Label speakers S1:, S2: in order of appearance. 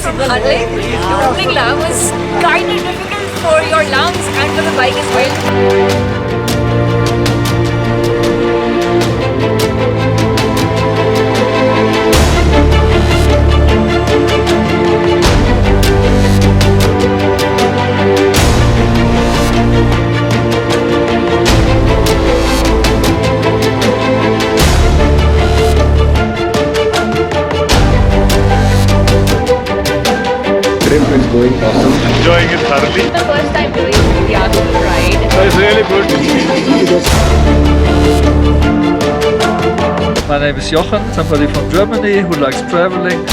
S1: from Harley. The opening lap was kind of difficult for your lungs and for the bike as well.
S2: Trip is going awesome.
S3: Enjoying it thoroughly.
S1: The first time doing the Astral Ride.
S3: It's really good.
S4: My name is Jochen, somebody from Germany who likes traveling.